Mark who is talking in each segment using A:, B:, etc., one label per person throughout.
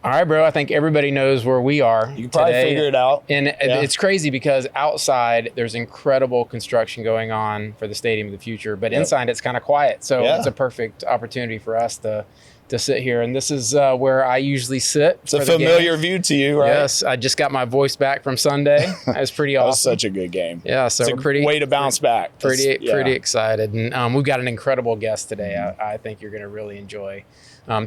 A: All right, bro. I think everybody knows where we are.
B: You can probably figure it out.
A: And it's crazy because outside there's incredible construction going on for the Stadium of the Future, but inside it's kind of quiet. So it's a perfect opportunity for us to sit here. And this is where I usually sit.
B: It's a familiar view to you, right?
A: Yes. I just got my voice back from Sunday. It was pretty awesome.
B: That was such a good game.
A: Yeah. So
B: it's a way to bounce back.
A: Pretty excited. And we've got an incredible guest today. I think you're going to really enjoy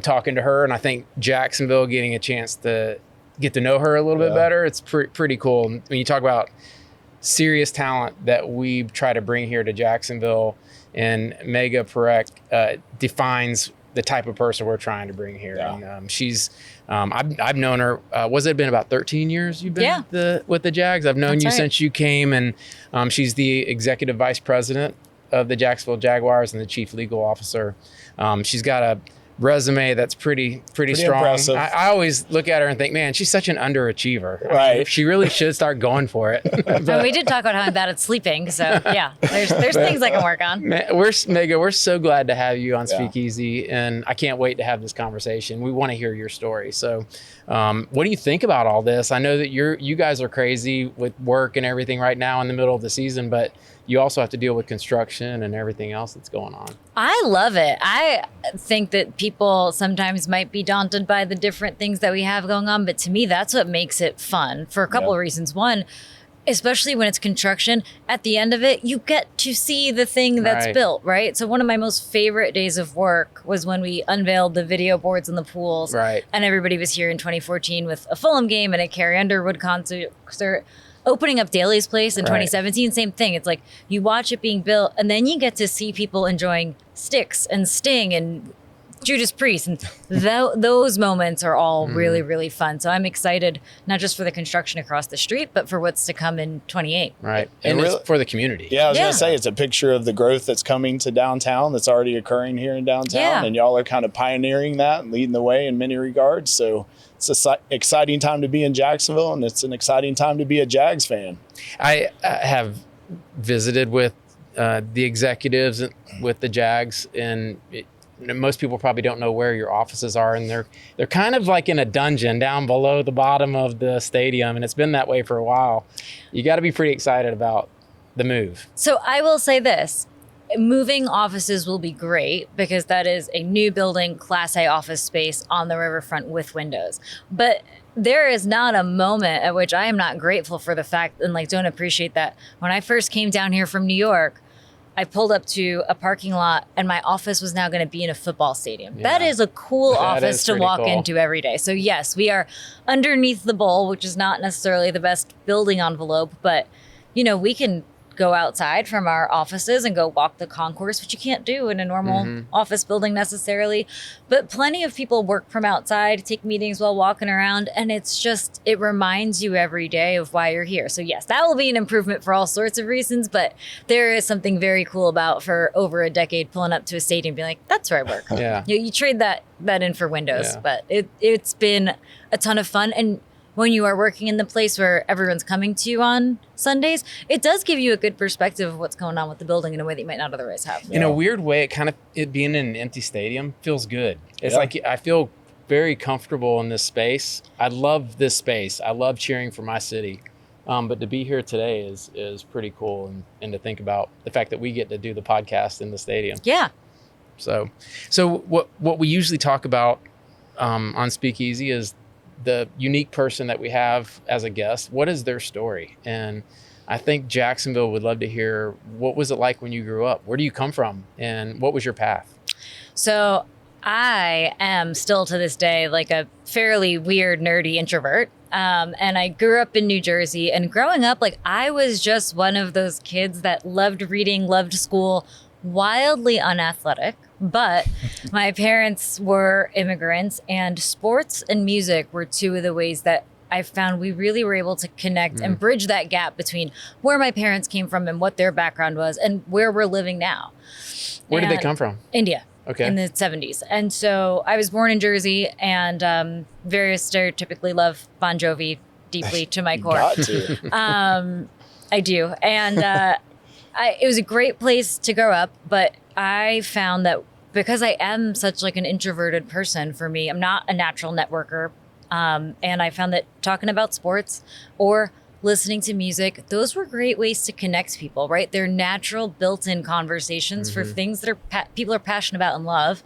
A: talking to her. And I think Jacksonville getting a chance to get to know her a little bit better. It's pretty cool. When you talk about serious talent that we try to bring here to Jacksonville, and Megha Parekh defines the type of person we're trying to bring here. Yeah. And she's, I've known her, it been about 13 years you've been with the Jags? I've known you since you came, and she's the executive vice president of the Jacksonville Jaguars and the chief legal officer. She's got a resume that's pretty strong.
B: Impressive.
A: I always look at her and think, man, she's such an underachiever.
B: Right.
A: I mean, she really should start going for it.
C: But we did talk about how I'm bad at sleeping. So yeah, there's things I can work on.
A: Megha, we're so glad to have you on Speakeasy, and I can't wait to have this conversation. We want to hear your story. So what do you think about all this? I know that you guys are crazy with work and everything right now in the middle of the season, but you also have to deal with construction and everything else that's going on.
C: I love it. I think that people sometimes might be daunted by the different things that we have going on, but to me, that's what makes it fun for a couple of reasons. One, especially when it's construction, at the end of it, you get to see the thing that's built, right? So one of my most favorite days of work was when we unveiled the video boards in the pools.
A: Right.
C: And everybody was here in 2014 with a Fulham game and a Carrie Underwood concert. Opening up Daly's Place in 2017, same thing. It's like you watch it being built, and then you get to see people enjoying Styx and Sting and Judas Priest. And those moments are all really, really fun. So I'm excited, not just for the construction across the street, but for what's to come in 28.
A: Right. And really, it's for the community.
B: Yeah, I was going to say, it's a picture of the growth that's coming to downtown that's already occurring here in downtown. And y'all are kind of pioneering that and leading the way in many regards. So it's an exciting time to be in Jacksonville, and it's an exciting time to be a Jags fan.
A: I have visited with the executives with the Jags, and most people probably don't know where your offices are, and they're kind of like in a dungeon down below the bottom of the stadium, and it's been that way for a while. You got to be pretty excited about the move.
C: So I will say this. Moving offices will be great because that is a new building, Class A office space on the riverfront with windows. But there is not a moment at which I am not grateful for the fact and don't appreciate that. When I first came down here from New York, I pulled up to a parking lot and my office was now going to be in a football stadium. Yeah. That is a cool office to walk into every day. So yes, we are underneath the bowl, which is not necessarily the best building envelope, but we can go outside from our offices and go walk the concourse, which you can't do in a normal office building necessarily. But plenty of people work from outside, take meetings while walking around. And it reminds you every day of why you're here. So yes, that will be an improvement for all sorts of reasons. But there is something very cool about for over a decade pulling up to a stadium and being like, that's where I work.
A: Yeah.
C: You trade that in for windows, but it's been a ton of fun. And when you are working in the place where everyone's coming to you on Sundays, it does give you a good perspective of what's going on with the building in a way that you might not otherwise have.
A: In a weird way, it being in an empty stadium feels good. It's like I feel very comfortable in this space. I love this space. I love cheering for my city. But to be here today is pretty cool, and to think about the fact that we get to do the podcast in the stadium.
C: Yeah.
A: So what we usually talk about on Speakeasy is the unique person that we have as a guest. What is their story? And I think Jacksonville would love to hear, what was it like when you grew up? Where do you come from? And what was your path?
C: So I am still to this day like a fairly weird, nerdy introvert. And I grew up in New Jersey, and growing up, I was just one of those kids that loved reading, loved school, wildly unathletic. But my parents were immigrants, and sports and music were two of the ways that I found we really were able to connect and bridge that gap between where my parents came from and what their background was and where we're living now.
A: Where did they come from?
C: India.
A: Okay.
C: In the 70s. And so I was born in Jersey, and very stereotypically love Bon Jovi deeply to my core.
B: Got to.
C: I do. And it was a great place to grow up, but I found that because I am such an introverted person, for me, I'm not a natural networker. And I found that talking about sports or listening to music, those were great ways to connect people, right? They're natural built-in conversations for things that people are passionate about and love.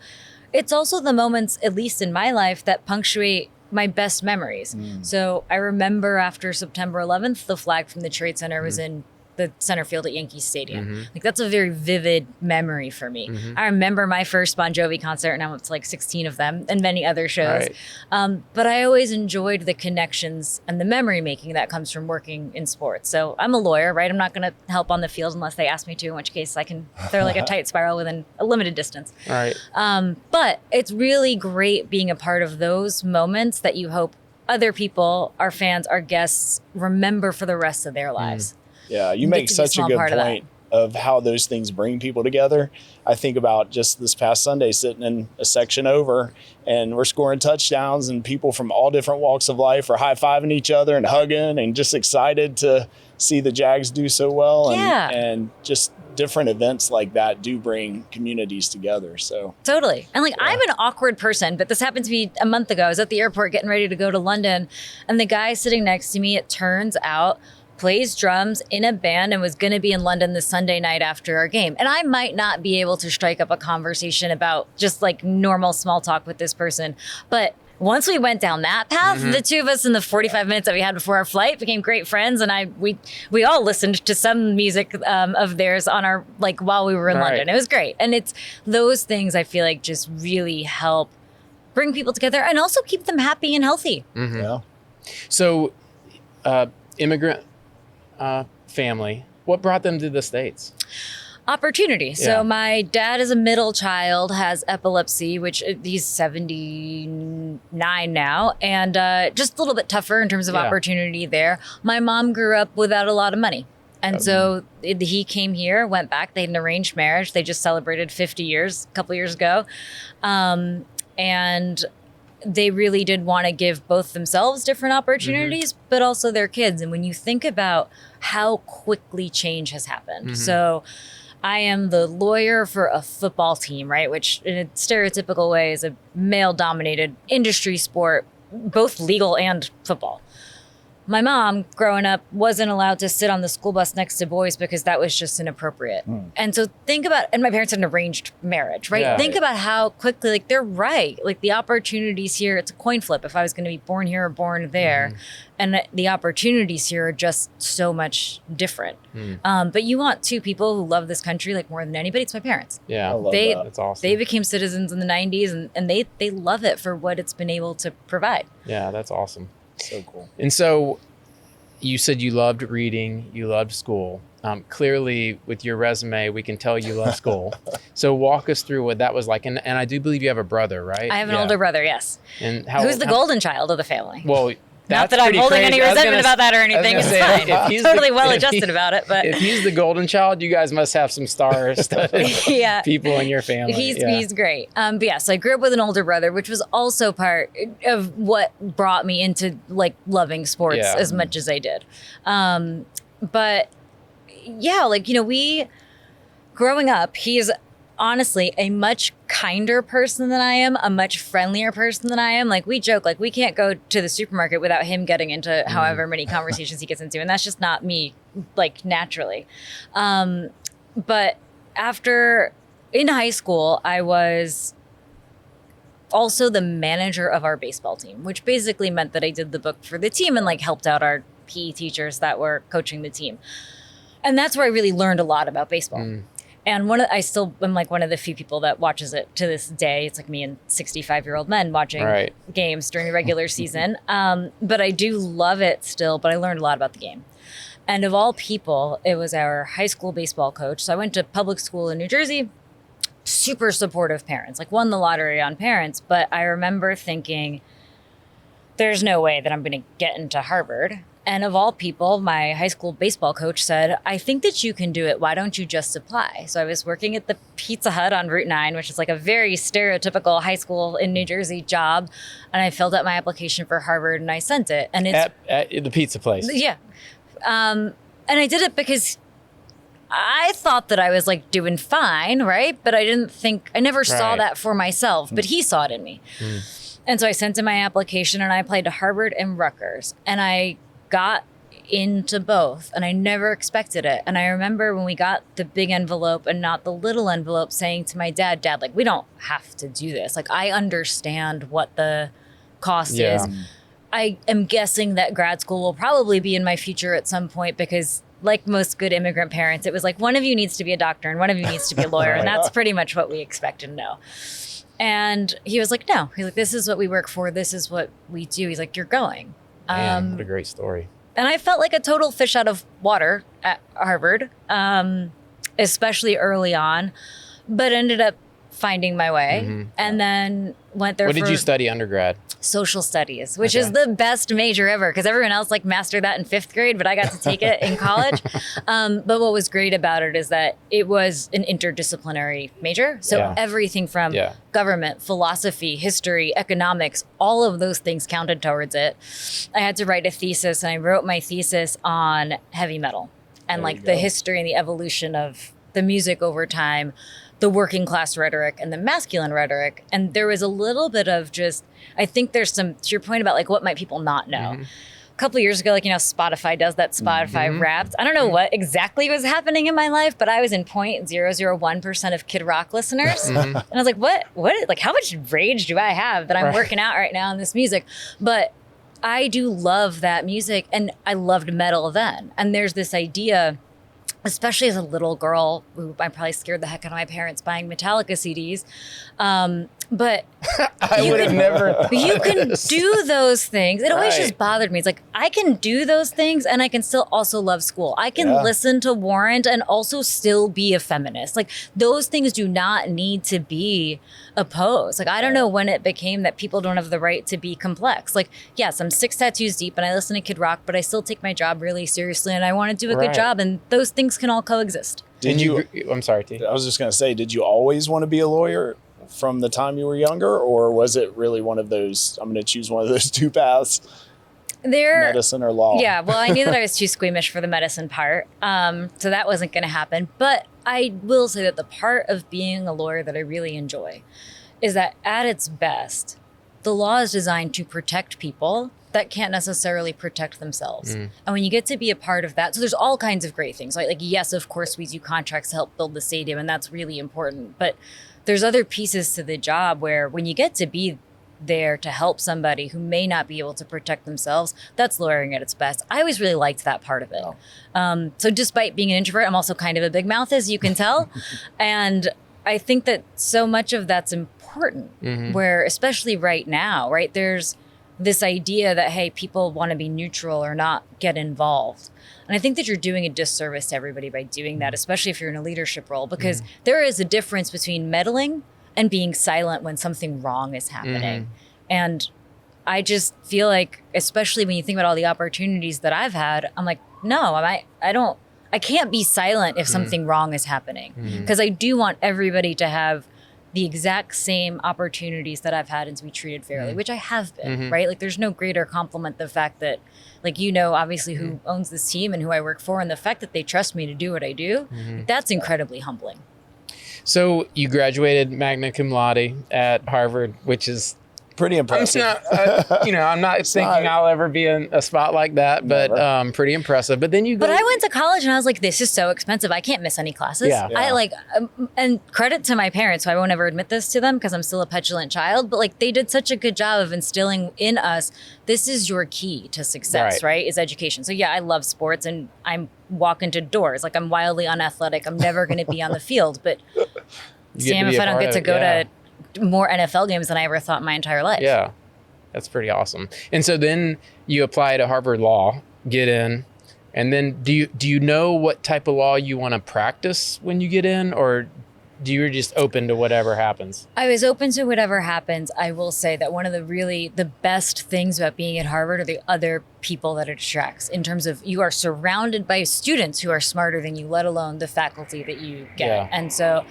C: It's also the moments, at least in my life, that punctuate my best memories. So I remember after September 11th, the flag from the Trade Center was in the center field at Yankee Stadium. Like, that's a very vivid memory for me. I remember my first Bon Jovi concert, and I went to like 16 of them and many other shows. But I always enjoyed the connections and the memory making that comes from working in sports. So I'm a lawyer, right? I'm not going to help on the field unless they ask me to, in which case I can throw like a tight spiral within a limited distance. But it's really great being a part of those moments that you hope other people, our fans, our guests, remember for the rest of their lives.
B: Yeah, you make such a good point of how those things bring people together. I think about just this past Sunday sitting in a section over, and we're scoring touchdowns, and people from all different walks of life are high-fiving each other and hugging and just excited to see the Jags do so well. And just different events like that do bring communities together. So
C: totally. And like, I'm an awkward person, but this happened to me a month ago. I was at the airport getting ready to go to London, and the guy sitting next to me, it turns out, plays drums in a band and was going to be in London this Sunday night after our game. And I might not be able to strike up a conversation about just like normal small talk with this person. But once we went down that path, the two of us in the 45 minutes that we had before our flight became great friends. And we all listened to some music of theirs on our, like, while we were in London. It was great. And it's those things I feel like just really help bring people together and also keep them happy and healthy.
A: So immigrant family, what brought them to the States?
C: Opportunity. So my dad is a middle child, has epilepsy, which he's 79 now, and just a little bit tougher in terms of opportunity there. My mom grew up without a lot of money. And so he came here, went back. They had an arranged marriage. They just celebrated 50 years a couple years ago. And they really did want to give both themselves different opportunities, but also their kids. And when you think about how quickly change has happened. So I am the lawyer for a football team, right? Which in a stereotypical way is a male-dominated industry sport, both legal and football. My mom, growing up, wasn't allowed to sit on the school bus next to boys because that was just inappropriate. And so think about, and my parents had an arranged marriage, right? Think about how quickly, like, they're right. Like, the opportunities here, it's a coin flip if I was going to be born here or born there. And the opportunities here are just so much different. But you want two people who love this country like more than anybody. It's my parents.
B: I love that.
A: That's awesome.
C: They became citizens in the 90s and they love it for what it's been able to provide.
A: Yeah, that's awesome.
B: So cool.
A: And so you said you loved reading, you loved school. Clearly, with your resume, we can tell you love school. So walk us through what that was like. And I do believe you have a brother, right?
C: I have an older brother, yes.
A: And
C: who's the golden child of the family?
A: Well,
C: not that I'm holding any resentment about that or anything. It's fine. I'm totally well-adjusted about it. But
A: if he's the golden child, you guys must have some star-studded people in your family.
C: He's great. But yeah, so I grew up with an older brother, which was also part of what brought me into like loving sports as much as I did. But yeah, like, you know, growing up, he's honestly a much kinder person than I am, a much friendlier person than I am. Like, we joke, like, we can't go to the supermarket without him getting into however many conversations he gets into. And that's just not me, like, naturally. But in high school, I was also the manager of our baseball team, which basically meant that I did the book for the team and like helped out our PE teachers that were coaching the team. And that's where I really learned a lot about baseball. And I still am like one of the few people that watches it to this day. It's like me and 65-year-old men watching games during the regular season. But I do love it still, but I learned a lot about the game. And of all people, it was our high school baseball coach. So I went to public school in New Jersey, super supportive parents, like won the lottery on parents. But I remember thinking, there's no way that I'm going to get into Harvard. And of all people, my high school baseball coach said, I think that you can do it. Why don't you just apply? So I was working at the Pizza Hut on Route 9, which is like a very stereotypical high school in New Jersey job. And I filled out my application for Harvard and I sent it. And it's
A: at the pizza place.
C: Yeah. And I did it because I thought that I was like doing fine, right? But I never saw that for myself, but he saw it in me. And so I sent in my application and I applied to Harvard and Rutgers, and I got into both, and I never expected it. And I remember when we got the big envelope and not the little envelope, saying to my dad, like, we don't have to do this. Like, I understand what the cost is. I am guessing that grad school will probably be in my future at some point, because like most good immigrant parents, it was like, one of you needs to be a doctor and one of you needs to be a lawyer. And that's pretty much what we expect and know. And he was like, no, he's like, this is what we work for. This is what we do. He's like, you're going.
A: Man, what a great story.
C: And I felt like a total fish out of water at Harvard, especially early on, but ended up finding my way and then went there.
A: What did you study undergrad?
C: Social studies, which is the best major ever, because everyone else like mastered that in 5th grade, but I got to take it in college. But what was great about it is that it was an interdisciplinary major. So everything from government, philosophy, history, economics, all of those things counted towards it. I had to write a thesis, and I wrote my thesis on heavy metal and like the history and the evolution of the music over time, the working class rhetoric and the masculine rhetoric. And there was a little bit of just, I think there's some, to your point about like, what might people not know? A couple of years ago, like, you know, Spotify does that Spotify Wrapped. I don't know what exactly was happening in my life, but I was in 0.001% of Kid Rock listeners. And I was like, what, like, how much rage do I have that I'm working out right now in this music? But I do love that music, and I loved metal then. And there's this idea, especially as a little girl, I probably scared the heck out of my parents buying Metallica CDs. But
A: I would have never thought
C: you can do those things. It always just bothered me. It's like, I can do those things and I can still also love school. I can listen to Warrant and also still be a feminist. Like, those things do not need to be opposed. Like, I don't know when it became that people don't have the right to be complex. Like, yes, I'm 6 tattoos deep and I listen to Kid Rock, but I still take my job really seriously and I want to do a good job, and those things can all coexist.
A: I'm sorry, T.
B: I was just going to say, did you always want to be a lawyer from the time you were younger, or was it really one of those, I'm going to choose one of those two paths, medicine or law?
C: Yeah, well, I knew that I was too squeamish for the medicine part, so that wasn't going to happen. But I will say that the part of being a lawyer that I really enjoy is that at its best, the law is designed to protect people that can't necessarily protect themselves. And when you get to be a part of that, so there's all kinds of great things. Like, yes, of course, we do contracts to help build the stadium, and that's really important. But there's other pieces to the job where when you get to be there to help somebody who may not be able to protect themselves, that's lawyering at its best. I always really liked that part of it. So despite being an introvert, I'm also kind of a big mouth, as you can tell. And I think that so much of that's important, where especially right now, right, there's this idea that, hey, people want to be neutral or not get involved. And I think that you're doing a disservice to everybody by doing that, especially if you're in a leadership role, because there is a difference between meddling and being silent when something wrong is happening. And I just feel like, especially when you think about all the opportunities that I've had, I'm like, no, I can't be silent if something wrong is happening, because I do want everybody to have the exact same opportunities that I've had and to be treated fairly, which I have been, right? Like, there's no greater compliment the fact that, like, you know, obviously who owns this team and who I work for, and the fact that they trust me to do what I do, that's incredibly humbling.
A: So you graduated magna cum laude at Harvard, which is
B: pretty impressive.
A: I'm not thinking I'll ever be in a spot like that, but pretty impressive. But then
C: But I went to college and I was like, this is so expensive. I can't miss any classes.
A: Yeah.
C: I like, and credit to my parents, so I won't ever admit this to them because I'm still a petulant child, but like, they did such a good job of instilling in us, this is your key to success, right? Is education. So yeah, I love sports and I'm walk into doors. Like, I'm wildly unathletic. I'm never going to be on the field, but Sam, if I don't get to go to more NFL games than I ever thought in my entire life.
A: Yeah, that's pretty awesome. And so then you apply to Harvard Law, get in, and then do you know what type of law you want to practice when you get in, or do you just open to whatever happens?
C: I was open to whatever happens. I will say that one of the best things about being at Harvard are the other people that it attracts, in terms of you are surrounded by students who are smarter than you, let alone the faculty that you get.
A: Yeah.
C: And so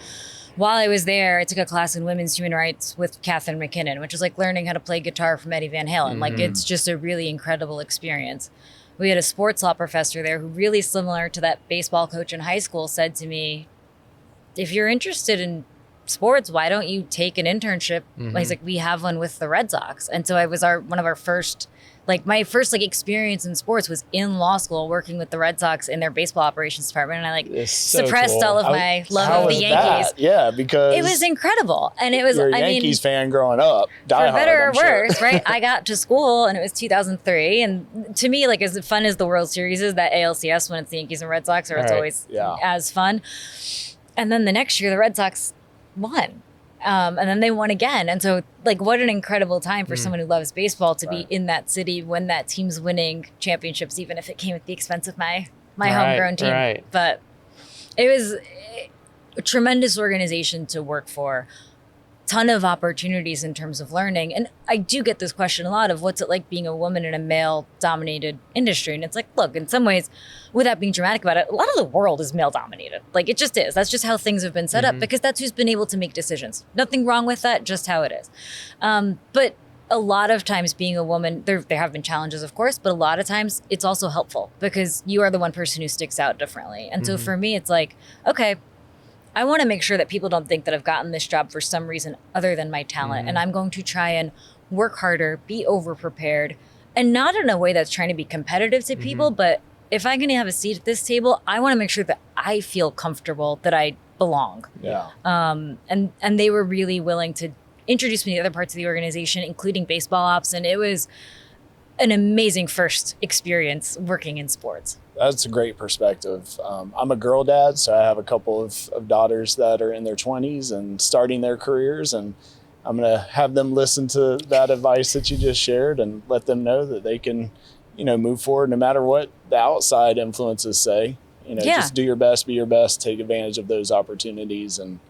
C: while I was there, I took a class in women's human rights with Catherine McKinnon, which is like learning how to play guitar from Eddie Van Halen. Like, it's just a really incredible experience. We had a sports law professor there who, really similar to that baseball coach in high school, said to me, if you're interested in sports, why don't you take an internship? He's like, we have one with the Red Sox. And so I was one of our first, my first experience in sports was in law school working with the Red Sox in their baseball operations department. And I suppressed all of my love of the Yankees.
B: Yeah, because
C: it was incredible. And it was,
B: you're a Yankees fan growing up.
C: For better or worse, right? I got to school and it was 2003. And to me, as fun as the World Series is, that ALCS when it's the Yankees and Red Sox, or it's always as fun. And then the next year, the Red Sox won. And then they won again. And so what an incredible time for someone who loves baseball to be in that city when that team's winning championships, even if it came at the expense of my homegrown team. Right. But it was a tremendous organization to work for. Ton of opportunities in terms of learning. And I do get this question a lot of what's it like being a woman in a male dominated industry. And it's look, in some ways, without being dramatic about it, a lot of the world is male dominated. It just is. That's just how things have been set up, because that's who's been able to make decisions. Nothing wrong with that, just how it is. But a lot of times being a woman, there have been challenges, of course, but a lot of times it's also helpful because you are the one person who sticks out differently. And so for me, it's okay, I want to make sure that people don't think that I've gotten this job for some reason other than my talent. And I'm going to try and work harder, be over-prepared, and not in a way that's trying to be competitive to people. But if I'm going to have a seat at this table, I want to make sure that I feel comfortable, that I belong.
B: Yeah.
C: And they were really willing to introduce me to other parts of the organization, including baseball ops. And it was an amazing first experience working in sports.
B: That's a great perspective. I'm a girl dad, so I have a couple of daughters that are in their 20s and starting their careers, and I'm going to have them listen to that advice that you just shared and let them know that they can, move forward no matter what the outside influences say. Just do your best, be your best, take advantage of those opportunities, and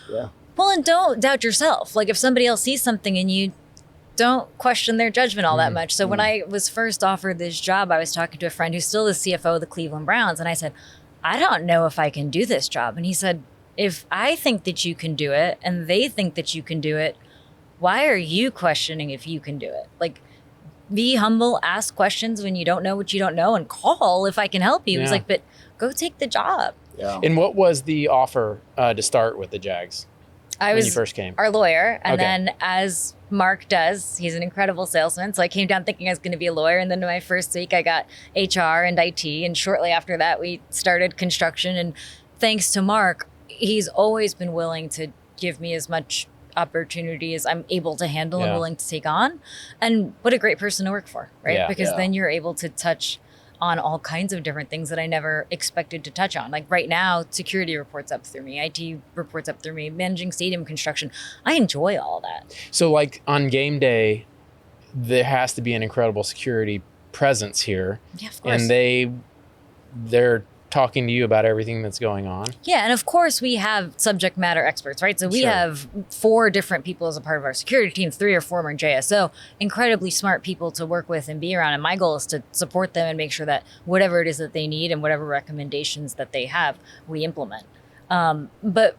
C: Well, and don't doubt yourself. If somebody else sees something in you, don't question their judgment all that much. So when I was first offered this job, I was talking to a friend who's still the CFO of the Cleveland Browns. And I said, I don't know if I can do this job. And he said, if I think that you can do it and they think that you can do it, why are you questioning if you can do it? Be humble, ask questions when you don't know what you don't know, and call if I can help you. He was but go take the job.
B: Yeah.
A: And what was the offer to start with the Jags?
C: When you
A: first came?
C: Our lawyer. And then as Mark does, he's an incredible salesman. So I came down thinking I was going to be a lawyer. And then my first week, I got HR and IT. And shortly after that, we started construction. And thanks to Mark, he's always been willing to give me as much opportunity as I'm able to handle and willing to take on. And what a great person to work for, right?
A: Yeah.
C: Because then you're able to touch on all kinds of different things that I never expected to touch on. Right now, security reports up through me, IT reports up through me, managing stadium construction. I enjoy all that.
A: So on game day, there has to be an incredible security presence here.
C: Yeah, of course.
A: And they're talking to you about everything that's going on.
C: Yeah, and of course we have subject matter experts, right? So we have 4 different people as a part of our security team, 3 are former JSO, incredibly smart people to work with and be around. And my goal is to support them and make sure that whatever it is that they need and whatever recommendations that they have, we implement. But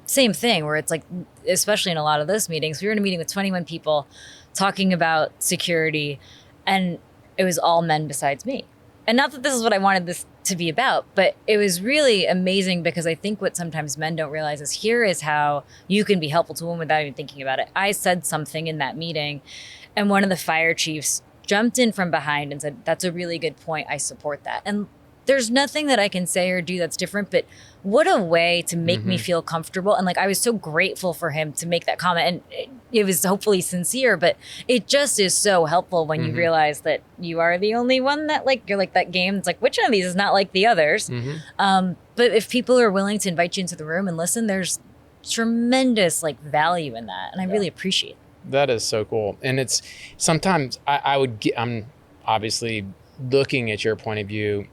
C: same thing where it's especially in a lot of those meetings, we were in a meeting with 21 people talking about security, and it was all men besides me. And not that this is what I wanted this to be about, but it was really amazing because I think what sometimes men don't realize is here is how you can be helpful to a woman without even thinking about it. I said something in that meeting, and one of the fire chiefs jumped in from behind and said, that's a really good point. I support that. And there's nothing that I can say or do that's different, but what a way to make me feel comfortable. And I was so grateful for him to make that comment, and it was hopefully sincere, but it just is so helpful when you realize that you are the only one that you're that game. It's which one of these is not like the others? But if people are willing to invite you into the room and listen, there's tremendous value in that. And I really appreciate it.
A: That is so cool. And it's sometimes I'm obviously looking at your point of view.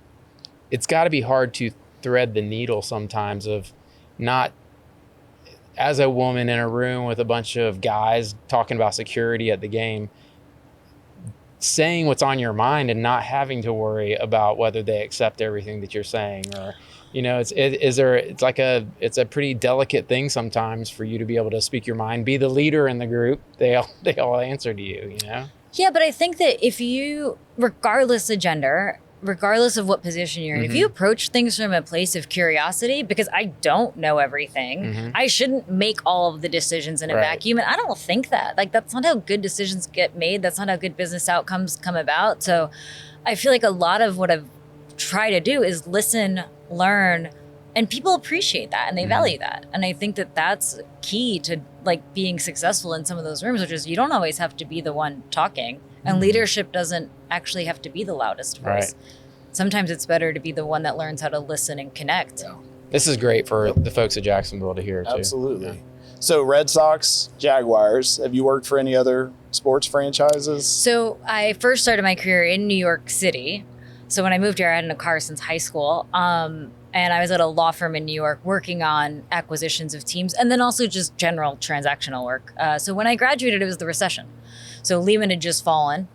A: It's got to be hard to thread the needle sometimes of not, as a woman in a room with a bunch of guys talking about security at the game, saying what's on your mind and not having to worry about whether they accept everything that you're saying, or it's a pretty delicate thing sometimes for you to be able to speak your mind, be the leader in the group. They all answer to you,
C: Yeah, but I think that if you, regardless of gender, regardless of what position you're in, if you approach things from a place of curiosity, because I don't know everything, I shouldn't make all of the decisions in a vacuum. And I don't think that. Like, that's not how good decisions get made. That's not how good business outcomes come about. So I feel like a lot of what I've tried to do is listen, learn, and people appreciate that and they value that. And I think that that's key to like being successful in some of those rooms, which is you don't always have to be the one talking. And leadership doesn't actually have to be the loudest voice. Sometimes it's better to be the one that learns how to listen and connect.
B: Yeah.
A: This is great for the folks at Jacksonville to hear too.
B: Absolutely.
A: Yeah.
B: So Red Sox, Jaguars, have you worked for any other sports franchises?
C: So I first started my career in New York City. So when I moved here, I had a car since high school. And I was at a law firm in New York working on acquisitions of teams and then also just general transactional work. So when I graduated, it was the recession. So Lehman had just fallen.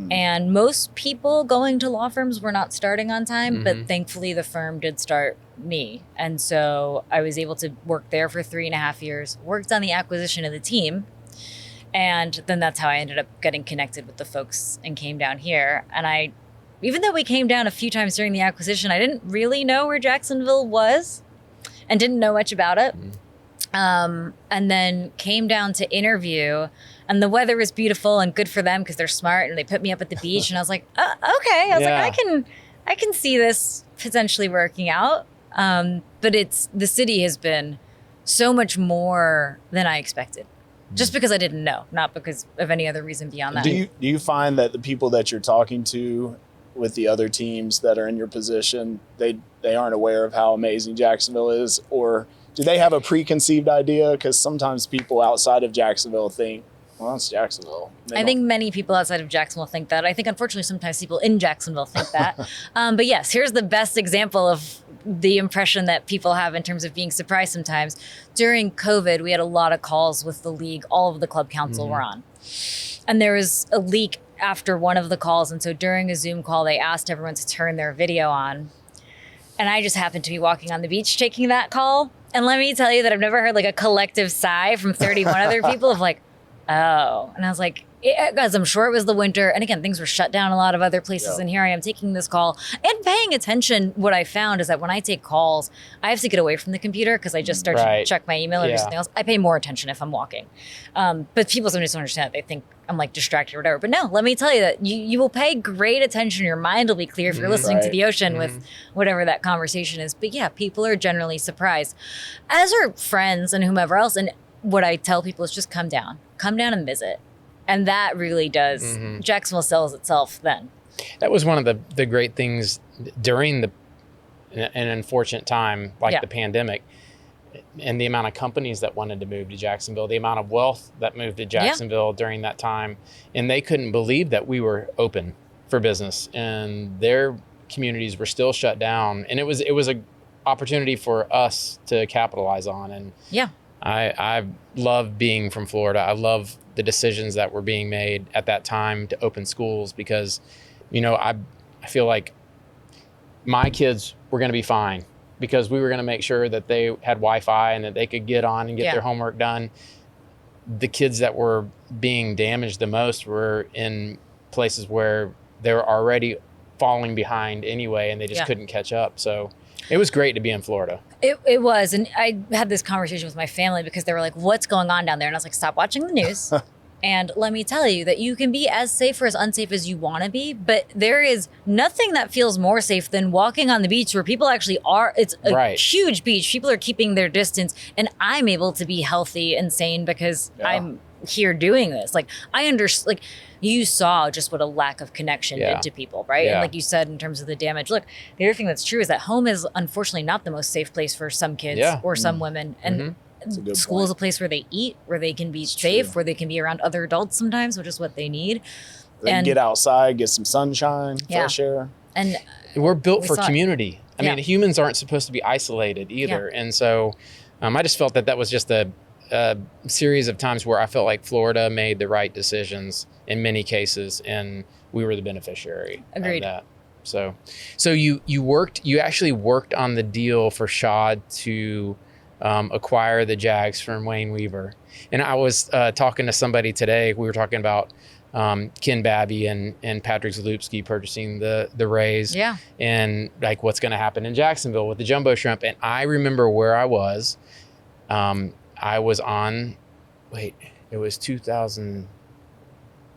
C: And most people going to law firms were not starting on time, but thankfully the firm did start me. And so I was able to work there for 3.5 years, worked on the acquisition of the team. And then that's how I ended up getting connected with the folks and came down here. And even though we came down a few times during the acquisition, I didn't really know where Jacksonville was and didn't know much about it. And then came down to interview, and the weather was beautiful and good for them because they're smart, and they put me up at the beach, and I was like, okay. I was like, I can see this potentially working out. But the city has been so much more than I expected. Just because I didn't know, not because of any other reason beyond that.
B: Do you find that the people that you're talking to with the other teams that are in your position, they aren't aware of how amazing Jacksonville is, or do they have a preconceived idea? Because sometimes people outside of Jacksonville think, well, it's Jacksonville.
C: I think many people outside of Jacksonville think that. I think, unfortunately, sometimes people in Jacksonville think that. But yes, here's the best example of the impression that people have in terms of being surprised sometimes. During COVID, we had a lot of calls with the league. All of the club council were on. And there was a leak after one of the calls. And so during a Zoom call, they asked everyone to turn their video on. And I just happened to be walking on the beach taking that call. And let me tell you that I've never heard like a collective sigh from 31 other people of like, oh. And I was like, because I'm sure it was the winter. And again, things were shut down a lot of other places. And here I am taking this call and paying attention. What I found is that when I take calls, I have to get away from the computer because I just start to check my email or do something else. I pay more attention if I'm walking. But people sometimes don't understand that. They think I'm like distracted or whatever. But no, let me tell you that you will pay great attention. Your mind will be clear if you're listening to the ocean with whatever that conversation is. But yeah, people are generally surprised, as are friends and whomever else. And what I tell people is just come down and visit. And that really does. Jacksonville sells itself then.
A: That was one of the great things during an unfortunate time like the pandemic, and the amount of companies that wanted to move to Jacksonville, the amount of wealth that moved to Jacksonville during that time. And they couldn't believe that we were open for business and their communities were still shut down. And it was a opportunity for us to capitalize on. And I love being from Florida. I love the decisions that were being made at that time to open schools because, I feel like my kids were going to be fine because we were going to make sure that they had Wi-Fi and that they could get on and get their homework done. The kids that were being damaged the most were in places where they were already falling behind anyway, and they just couldn't catch up. So it was great to be in Florida.
C: It was. And I had this conversation with my family because they were like, what's going on down there? And I was like, stop watching the news. And let me tell you that you can be as safe or as unsafe as you want to be, but there is nothing that feels more safe than walking on the beach where people actually are. It's a huge beach. People are keeping their distance, and I'm able to be healthy and sane because I'm here doing this. Like, I understand, like, you saw just what a lack of connection did to people, right? And like you said, in terms of the damage, look, the other thing that's true is that home is unfortunately not the most safe place for some kids or some women. And school is a place where they eat, where they can be safe, where they can be around other adults sometimes, which is what they need.
B: They can get outside, get some sunshine, fresh air.
C: And
A: we're built for community. I mean, humans aren't supposed to be isolated either. And so I just felt that was just a series of times where I felt like Florida made the right decisions in many cases, and we were the beneficiary of that. So you actually worked on the deal for Shad to acquire the Jags from Wayne Weaver. And I was talking to somebody today. We were talking about Ken Babby and Patrick Zalupski purchasing the Rays.
C: Yeah.
A: And like what's going to happen in Jacksonville with the jumbo shrimp. And I remember where I was. I was on, it was 2000.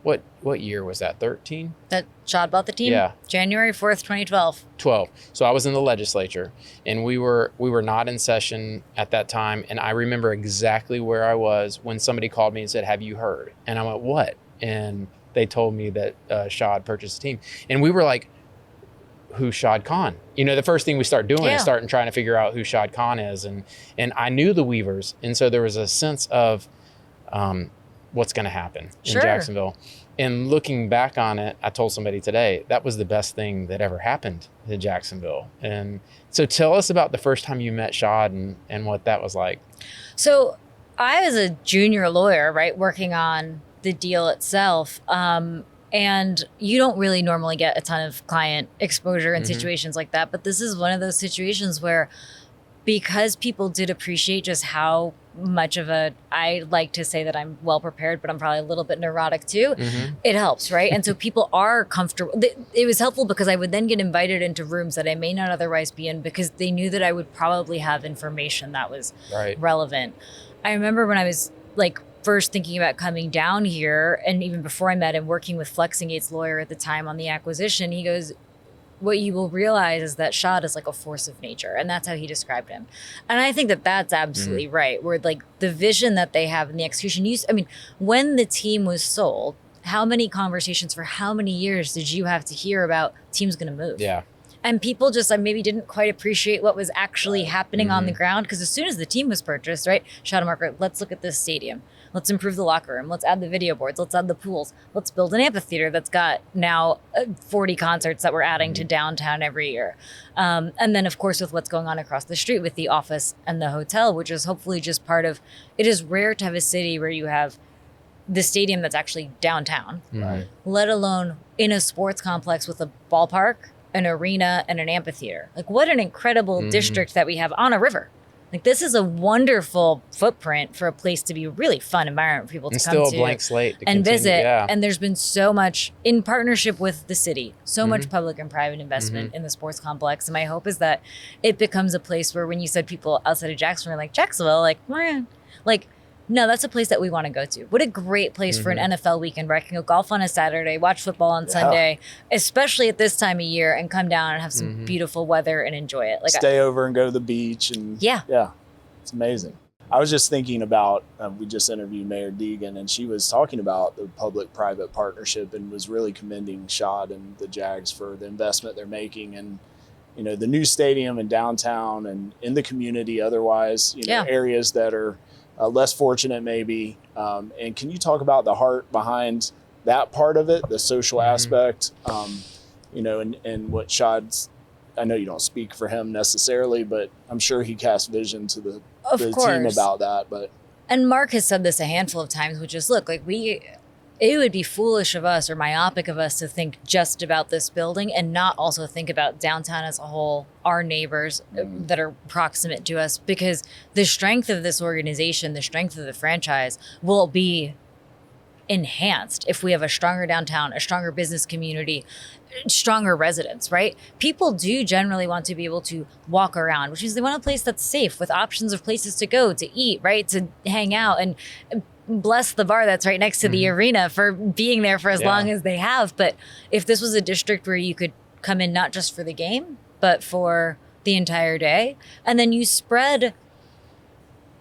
A: What year was that? 13?
C: That Shad bought the team?
A: Yeah.
C: January 4th, 2012.
A: 12. So I was in the legislature, and we were not in session at that time. And I remember exactly where I was when somebody called me and said, "Have you heard?" And I went, "What?" And they told me that Shad purchased a team. And we were like, who's Shad Khan? You know, the first thing we start doing is trying to figure out who Shad Khan is. And I knew the Weavers. And so there was a sense of what's going to happen in Jacksonville. And looking back on it, I told somebody today, that was the best thing that ever happened in Jacksonville. And so tell us about the first time you met Shad and what that was like.
C: So I was a junior lawyer, right, working on the deal itself. And you don't really normally get a ton of client exposure in situations like that. But this is one of those situations where, because people did appreciate just how much of I like to say that I'm well prepared, but I'm probably a little bit neurotic too. It helps, right? And so people are comfortable. It was helpful because I would then get invited into rooms that I may not otherwise be in, because they knew that I would probably have information that was relevant. I remember when I was like first thinking about coming down here, and even before I met him, working with Flexingate's lawyer at the time on the acquisition, he goes, "What you will realize is that Shad is like a force of nature." And that's how he described him. And I think that that's absolutely right. Where like the vision that they have and the execution. When the team was sold, how many conversations for how many years did you have to hear about team's going to move?
A: Yeah.
C: And people just maybe didn't quite appreciate what was actually happening on the ground. Because as soon as the team was purchased, right, Shad and Mark, let's look at this stadium. Let's improve the locker room. Let's add the video boards. Let's add the pools. Let's build an amphitheater that's got now 40 concerts that we're adding to downtown every year. And then, of course, with what's going on across the street with the office and the hotel, which is hopefully just part of, it is rare to have a city where you have the stadium that's actually downtown, let alone in a sports complex with a ballpark, an arena, and an amphitheater. Like, what an incredible district that we have on a river. Like, this is a wonderful footprint for a place to be a really fun environment for people to come to.
A: And still a blank slate to
C: and
A: continue,
C: visit. Yeah. And there's been so much in partnership with the city, so much public and private investment in the sports complex. And my hope is that it becomes a place where, when you said people outside of Jacksonville are like, Jacksonville, like, no, that's a place that we want to go to. What a great place for an NFL weekend where I can go golf on a Saturday, watch football on Sunday, especially at this time of year, and come down and have some beautiful weather and enjoy it. Like,
B: stay over and go to the beach. And yeah, it's amazing. I was just thinking about, we just interviewed Mayor Deegan, and she was talking about the public-private partnership and was really commending Shad and the Jags for the investment they're making, and the new stadium in downtown and in the community otherwise, areas that are less fortunate maybe. And can you talk about the heart behind that part of it, the social aspect, and what Shad's, I know you don't speak for him necessarily, but I'm sure he cast vision to the team about that.
C: And Mark has said this a handful of times, which is, look, like it would be foolish of us or myopic of us to think just about this building and not also think about downtown as a whole, our neighbors that are proximate to us, because the strength of this organization, the strength of the franchise will be enhanced if we have a stronger downtown, a stronger business community, stronger residents, right? People do generally want to be able to walk around, which means they want a place that's safe with options of places to go, to eat, right? To hang out, and bless the bar that's right next to the arena for being there for as long as they have. But if this was a district where you could come in not just for the game, but for the entire day, and then you spread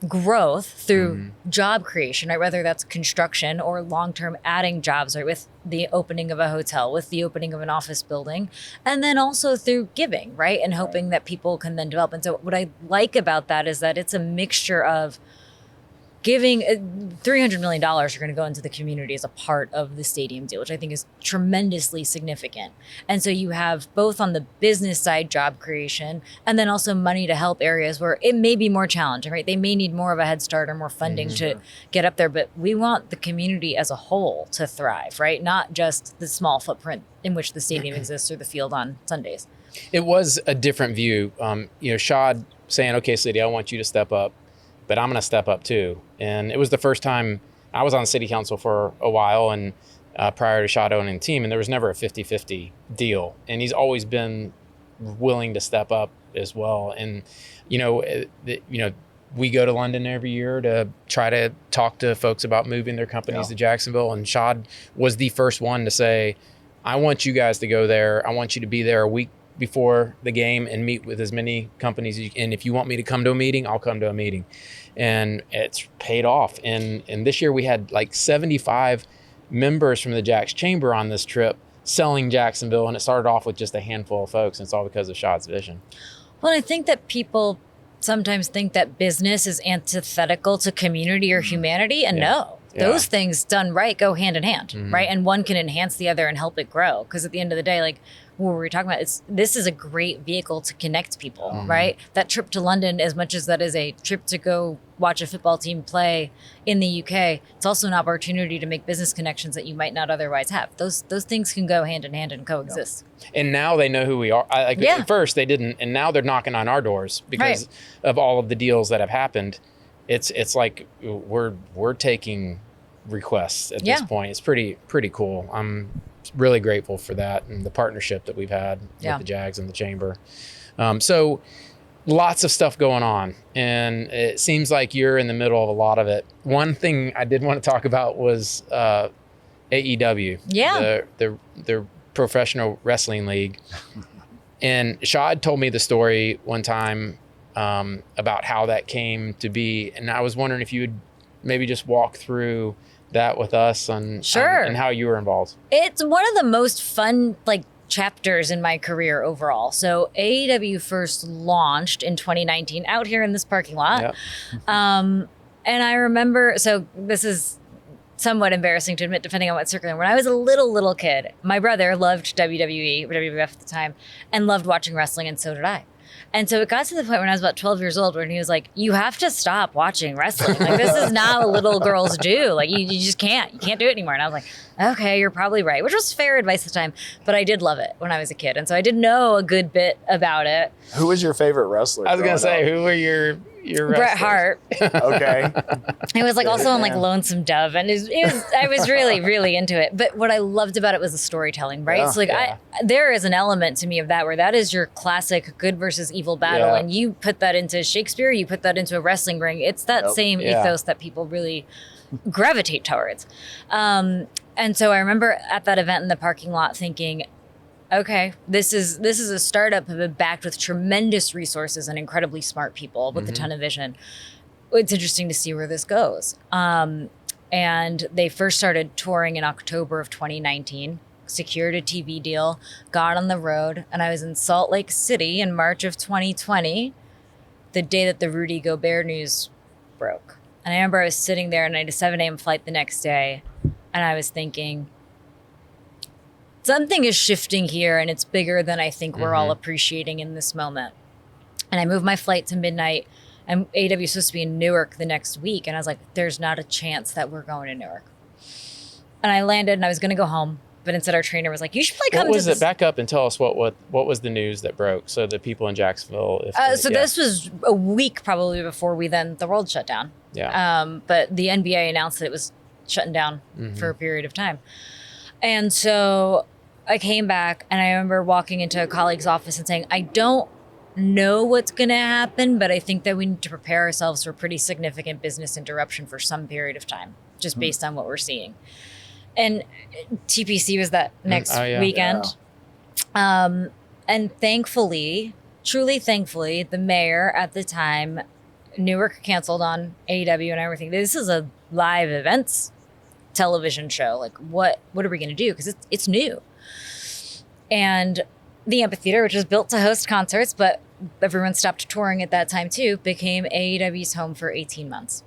C: growth through job creation, right? Whether that's construction or long-term adding jobs, right? With the opening of a hotel, with the opening of an office building, and then also through giving, right? And hoping that people can then develop. And so what I like about that is that it's a mixture of giving. $300 million are going to go into the community as a part of the stadium deal, which I think is tremendously significant. And so you have both on the business side job creation, and then also money to help areas where it may be more challenging, right? They may need more of a head start or more funding to get up there, but we want the community as a whole to thrive, right? Not just the small footprint in which the stadium exists or the field on Sundays.
A: It was a different view. Shad saying, okay, city, I want you to step up, but I'm going to step up too. And it was the first time I was on city council for a while, and prior to Shad owning the team, and there was never a 50-50 deal. And he's always been willing to step up as well. And, we go to London every year to try to talk to folks about moving their companies to Jacksonville. And Shad was the first one to say, I want you guys to go there. I want you to be there a week before the game and meet with as many companies. And if you want me to come to a meeting, I'll come to a meeting. And it's paid off. And this year we had like 75 members from the Jacks Chamber on this trip selling Jacksonville. And it started off with just a handful of folks. And it's all because of Shad's vision.
C: Well, I think that people sometimes think that business is antithetical to community or humanity. And no, those things done right go hand in hand, right? And one can enhance the other and help it grow. Because at the end of the day, like what were we talking about? This is a great vehicle to connect people, right? That trip to London, as much as that is a trip to go watch a football team play in the UK, it's also an opportunity to make business connections that you might not otherwise have. Those things can go hand in hand and coexist.
A: And now they know who we are. At first they didn't, and now they're knocking on our doors because of all of the deals that have happened. It's like we're taking requests at this point. It's pretty cool. I'm really grateful for that and the partnership that we've had with the Jags and the Chamber. So lots of stuff going on, and it seems like you're in the middle of a lot of it. One thing I did want to talk about was AEW, the Professional Wrestling League. And Shad told me the story one time about how that came to be, and I was wondering if you would maybe just walk through that with us and how you were involved. It's
C: one of the most fun chapters in my career overall. So AEW first launched in 2019 out here in this parking lot. Yep. And I remember, so this is somewhat embarrassing to admit depending on what circle. When I was a little kid, my brother loved WWE, or WWF at the time, and loved watching wrestling, and so did I. And so it got to the point when I was about 12 years old when he was like, you have to stop watching wrestling. Like, this is not what little girls do. Like, you just can't. You can't do it anymore. And I was like, okay, you're probably right, which was fair advice at the time. But I did love it when I was a kid. And so I did know a good bit about it.
B: Who was your favorite wrestler?
A: I was going to say, who were your
C: Bret Hart.
B: Okay.
C: It was also on Lonesome Dove, and I was really into it. But what I loved about it was the storytelling, right? Yeah, so there is an element to me of that where that is your classic good versus evil battle, and you put that into Shakespeare, you put that into a wrestling ring. It's that same ethos that people really gravitate towards. And so I remember at that event in the parking lot thinking, okay, this is a startup backed with tremendous resources and incredibly smart people with a ton of vision. It's interesting to see where this goes. And they first started touring in October of 2019, secured a TV deal, got on the road, and I was in Salt Lake City in March of 2020, the day that the Rudy Gobert news broke. And I remember I was sitting there and I had a 7 a.m. flight the next day, and I was thinking, something is shifting here, and it's bigger than I think we're all appreciating in this moment. And I moved my flight to midnight, and AEW is supposed to be in Newark the next week. And I was like, there's not a chance that we're going to Newark. And I landed, and I was going to go home. But instead, our trainer was like, you should probably come to this.
A: Back up and tell us what was the news that broke, so the people in Jacksonville.
C: This was a week probably before the world shut down.
A: Yeah.
C: But the NBA announced that it was shutting down for a period of time. And so I came back, and I remember walking into a colleague's office and saying, I don't know what's going to happen, but I think that we need to prepare ourselves for pretty significant business interruption for some period of time, just based on what we're seeing. And TPC was that next weekend. Yeah. And thankfully, truly thankfully, the mayor at the time, Newark canceled on AEW and everything. This is a live events television show. Like, what are we going to do? Because it's new. And the amphitheater, which was built to host concerts, but everyone stopped touring at that time too, became AEW's home for 18 months.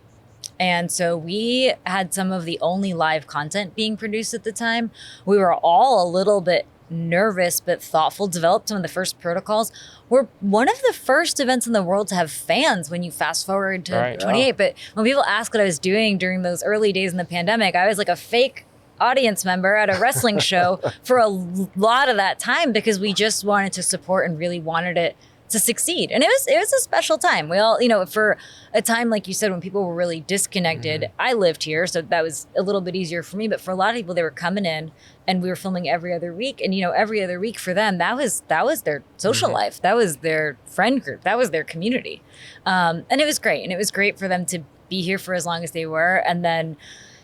C: And so we had some of the only live content being produced at the time. We were all a little bit nervous but thoughtful, developed some of the first protocols. We're one of the first events in the world to have fans when you fast forward to 28. Yeah. But when people ask what I was doing during those early days in the pandemic, I was like a fake audience member at a wrestling show for a lot of that time, because we just wanted to support and really wanted it succeed. And it was a special time. We all, for a time, like you said, when people were really disconnected, I lived here, so that was a little bit easier for me. But for a lot of people, they were coming in and we were filming every other week. And, every other week for them, that was their social life. That was their friend group. That was their community. And it was great. And it was great for them to be here for as long as they were. And then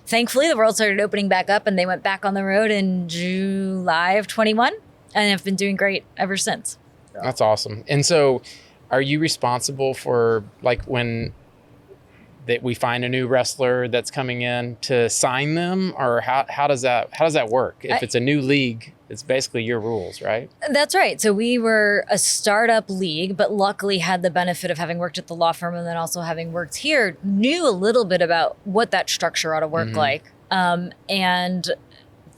C: thankfully, the world started opening back up and they went back on the road in July of 21 and have been doing great ever since.
A: That's awesome. And so are you responsible for like when that we find a new wrestler that's coming in to sign them, or how does that work? If it's a new league, it's basically your rules, right?
C: That's right. So we were a startup league, but luckily had the benefit of having worked at the law firm and then also having worked here, knew a little bit about what that structure ought to work like. And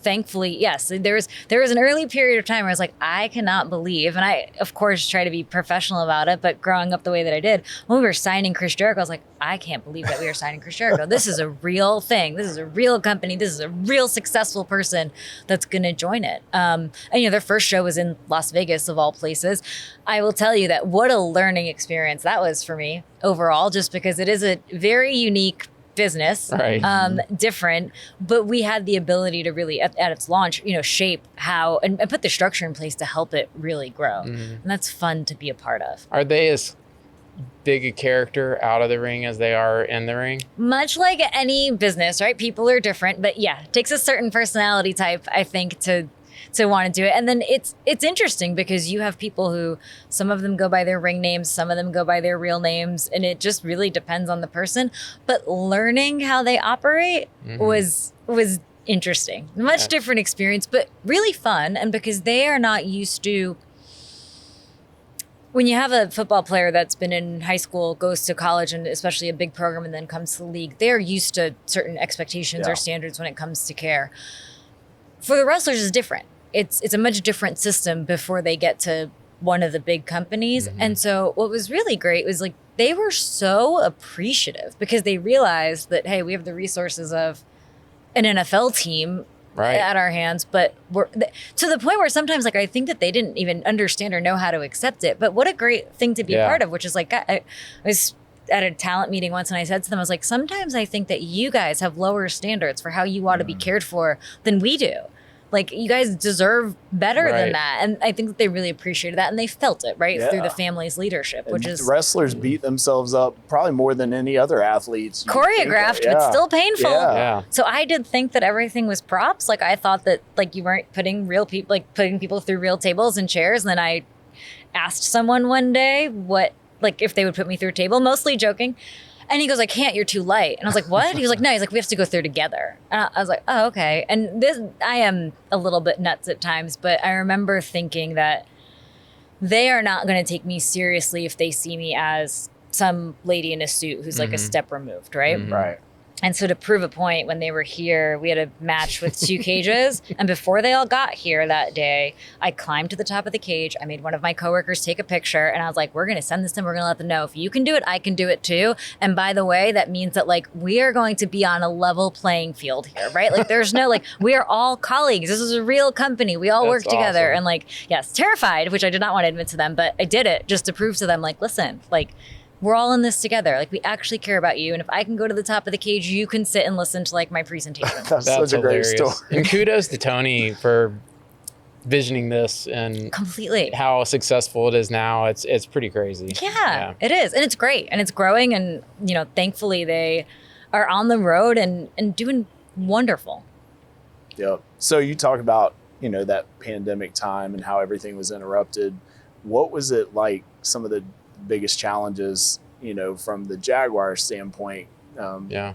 C: thankfully, yes, there was an early period of time where I was like, I cannot believe, and I, of course, try to be professional about it, but growing up the way that I did, when we were signing Chris Jericho, I was like, I can't believe that we are signing Chris Jericho. This is a real thing. This is a real company. This is a real successful person that's going to join it. And, their first show was in Las Vegas, of all places. I will tell you that what a learning experience that was for me overall, just because it is a very unique business,
A: right.
C: Different, but we had the ability to really at its launch, shape how and put the structure in place to help it really grow. And that's fun to be a part of.
A: Are they as big a character out of the ring as they are in the ring? Much
C: like any business, right? People are different, but yeah, it takes a certain personality type, I think, to want to do it. And then it's interesting because you have people who, some of them go by their ring names, some of them go by their real names, and it just really depends on the person. But learning how they operate was interesting. Much different experience, but really fun. And because they are not used to, when you have a football player that's been in high school, goes to college, and especially a big program, and then comes to the league, they're used to certain expectations or standards when it comes to care. For the wrestlers, it's different. It's a much different system before they get to one of the big companies. And so what was really great was like they were so appreciative because they realized that, hey, we have the resources of an NFL team at our hands, but we're to the point where sometimes like I think that they didn't even understand or know how to accept it. But what a great thing to be a part of, which is like I was at a talent meeting once and I said to them, I was like, sometimes I think that you guys have lower standards for how you ought to be cared for than we do. Like, you guys deserve better than that. And I think that they really appreciated that. And they felt it, through the family's leadership, which is...
B: Wrestlers beat themselves up probably more than any other athletes.
C: Choreographed, but still painful. So I did think that everything was props. Like, I thought that, like, you weren't putting real people, like, putting people through real tables and chairs. And then I asked someone one day if they would put me through a table, mostly joking. And he goes, I can't, you're too light. And I was like, what? He was like, no, we have to go through together. And I was like, oh, okay. And I am a little bit nuts at times, but I remember thinking that they are not going to take me seriously if they see me as some lady in a suit who's like a step removed, right?
B: Right.
C: And so to prove a point, when they were here, we had a match with 2 cages. And before they all got here that day, I climbed to the top of the cage. I made one of my coworkers take a picture. And I was like, we're going to send this to them. We're going to let them know if you can do it, I can do it too. And by the way, that means that like we are going to be on a level playing field here, right? Like there's no, like we are all colleagues. This is a real company. We all work together.
A: Awesome.
C: And like, yes, terrified, which I did not want to admit to them, but I did it just to prove to them, like, listen, like, we're all in this together. Like, we actually care about you. And if I can go to the top of the cage, you can sit and listen to like my presentation.
B: That's such a great story.
A: And kudos to Tony for visioning this and
C: completely
A: how successful it is now. It's pretty crazy.
C: Yeah, it is. And it's great. And it's growing. And, thankfully they are on the road and doing wonderful.
B: Yep. So you talk about, that pandemic time and how everything was interrupted. What was it like, some of the biggest challenges, from the Jaguar standpoint,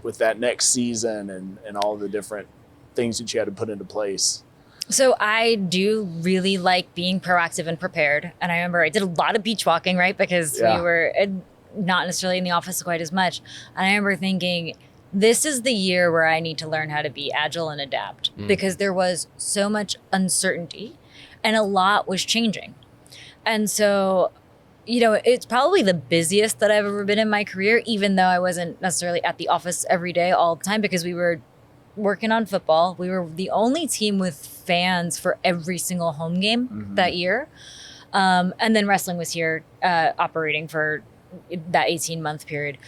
B: with that next season and all the different things that you had to put into place?
C: So I do really like being proactive and prepared. And I remember I did a lot of beach walking, right? Because we were not necessarily in the office quite as much. And I remember thinking, this is the year where I need to learn how to be agile and adapt because there was so much uncertainty and a lot was changing. And so it's probably the busiest that I've ever been in my career, even though I wasn't necessarily at the office every day all the time because we were working on football. We were the only team with fans for every single home game that year. And then wrestling was here operating for that 18-month period.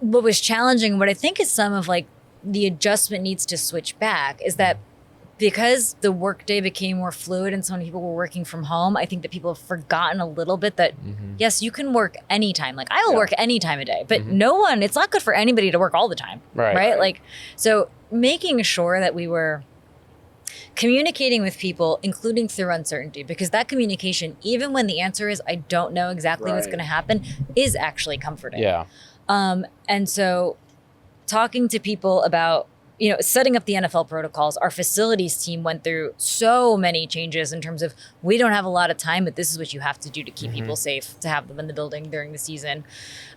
C: What was challenging, what I think is some of like the adjustment needs to switch back, is that because the workday became more fluid and so many people were working from home, I think that people have forgotten a little bit that, yes, you can work anytime. Like, I will work any time of day, but it's not good for anybody to work all the time. Right? Like, so making sure that we were communicating with people, including through uncertainty, because that communication, even when the answer is, I don't know exactly what's going to happen, is actually comforting.
A: Yeah.
C: And so talking to people about, setting up the NFL protocols, our facilities team went through so many changes in terms of, we don't have a lot of time, but this is what you have to do to keep people safe, to have them in the building during the season.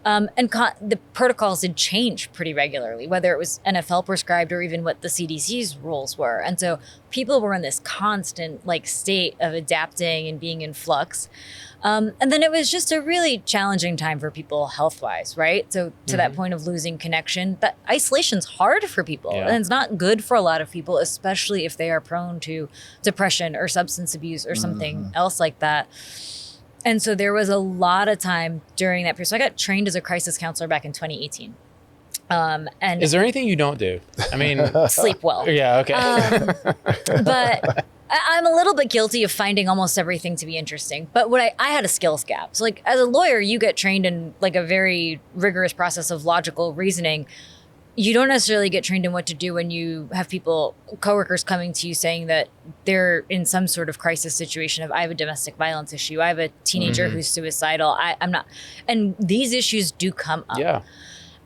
C: The protocols did change pretty regularly, whether it was NFL prescribed or even what the CDC's rules were. And so people were in this constant state of adapting and being in flux. And then it was just a really challenging time for people health-wise, right? So to that point of losing connection, that isolation's hard for people.
A: Yeah.
C: And it's not good for a lot of people, especially if they are prone to depression or substance abuse or something else like that. And so there was a lot of time during that period. So I got trained as a crisis counselor back in 2018. And
A: is there anything you don't do? I mean,
C: sleep well.
A: Yeah. Okay.
C: But I'm a little bit guilty of finding almost everything to be interesting. But what I had a skills gap. So as a lawyer, you get trained in a very rigorous process of logical reasoning. You don't necessarily get trained in what to do when you have coworkers coming to you saying that they're in some sort of crisis situation of, I have a domestic violence issue, I have a teenager who's suicidal, I'm not. And these issues do come up.
A: Yeah.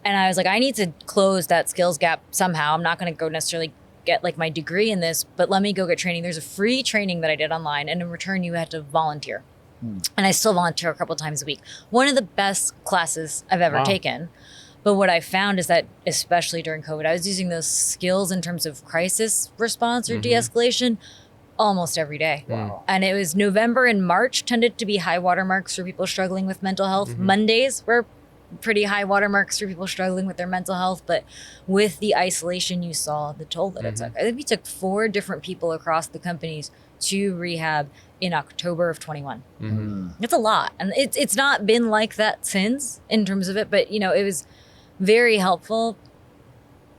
C: And I was like, I need to close that skills gap somehow. I'm not going to go necessarily get my degree in this, but let me go get training. There's a free training that I did online, and in return you had to volunteer. And I still volunteer a couple times a week. One of the best classes I've ever taken. But what I found is that, especially during COVID, I was using those skills in terms of crisis response or de-escalation almost every day.
A: Wow.
C: And it was November and March tended to be high watermarks for people struggling with mental health. Mondays were pretty high watermarks for people struggling with their mental health. But with the isolation, you saw the toll that it took. I think we took 4 different people across the companies to rehab in October of 21. It's a lot. And it's not been like that since in terms of it. But, it was very helpful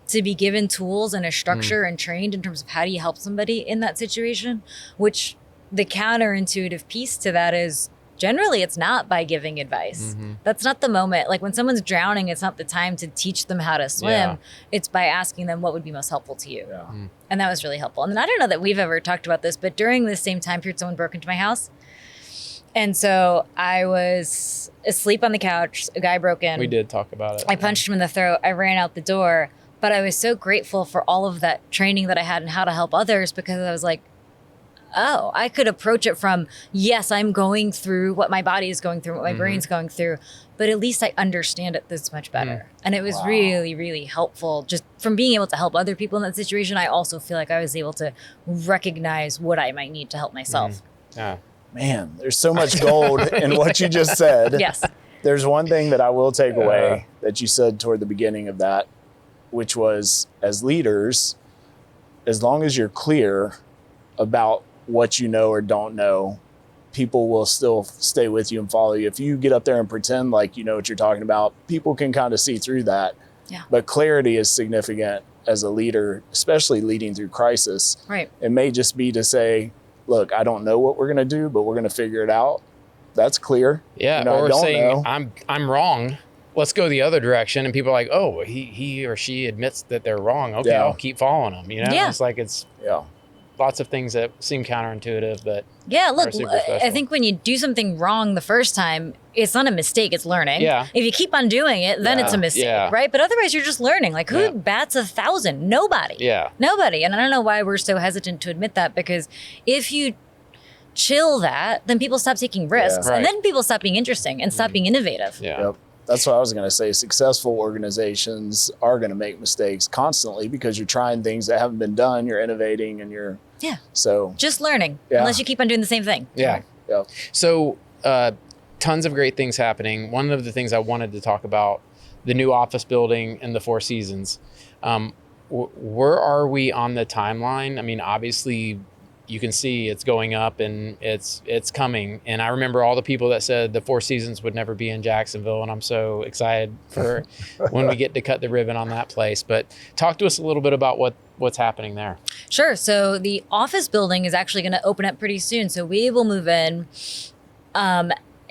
C: to be given tools and a structure and trained in terms of how do you help somebody in that situation, which the counterintuitive piece to that is generally it's not by giving advice. That's not the moment. Like when someone's drowning, it's not the time to teach them how to swim.
A: Yeah.
C: It's by asking them what would be most helpful to you. Yeah. And that was really helpful. And I don't know that we've ever talked about this, but during this same time period, someone broke into my house. And so I was asleep on the couch. A guy broke in.
A: We did talk about it.
C: I punched him in the throat. I ran out the door. But I was so grateful for all of that training that I had and how to help others, because I was like, oh, I could approach it from, yes, I'm going through what my body is going through, what my brain's going through, but at least I understand it this much better. And it was really, really helpful just from being able to help other people in that situation. I also feel like I was able to recognize what I might need to help myself.
A: Yeah.
B: Man, there's so much gold in what you just said.
C: Yes.
B: There's one thing that I will take away that you said toward the beginning of that, which was, as leaders, as long as you're clear about what you know or don't know, people will still stay with you and follow you. If you get up there and pretend like you know what you're talking about, people can kind of see through that.
C: Yeah.
B: But clarity is significant as a leader, especially leading through crisis.
C: Right.
B: It may just be to say, look, I don't know what we're going to do, but we're going to figure it out. That's clear.
A: Yeah. Or saying, I'm wrong. Let's go the other direction. And people are like, oh, he or she admits that they're wrong. Okay, I'll keep following them.
C: Yeah.
A: It's like lots of things that seem counterintuitive, but
C: yeah, look, I think when you do something wrong the first time, it's not a mistake, it's learning.
A: Yeah.
C: If you keep on doing it, then it's a mistake, right? But otherwise, you're just learning. Like, who bats 1,000? Nobody.
A: Yeah.
C: Nobody. And I don't know why we're so hesitant to admit that, because if you chill that, then people stop taking risks.
A: Right.
C: And then people stop being interesting and stop being innovative.
A: Yeah.
B: Yep. That's what I was going to say. Successful organizations are going to make mistakes constantly because you're trying things that haven't been done. You're innovating and you're so
C: just learning unless you keep on doing the same thing.
A: Yeah.
B: Yep.
A: So tons of great things happening. One of the things I wanted to talk about, the new office building and the Four Seasons. Where are we on the timeline? I mean, obviously you can see it's going up and it's coming. And I remember all the people that said the Four Seasons would never be in Jacksonville, and I'm so excited for when we get to cut the ribbon on that place. But talk to us a little bit about what's happening there.
C: Sure. So the office building is actually going to open up pretty soon. So we will move in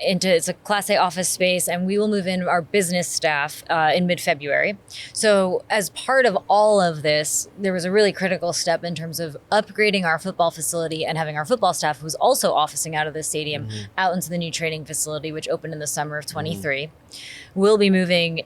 C: it's a Class A office space, and we will move in our business staff in mid-February. So as part of all of this, there was a really critical step in terms of upgrading our football facility and having our football staff, who's also officing out of the stadium, out into the new training facility, which opened in the summer of 23. We'll be moving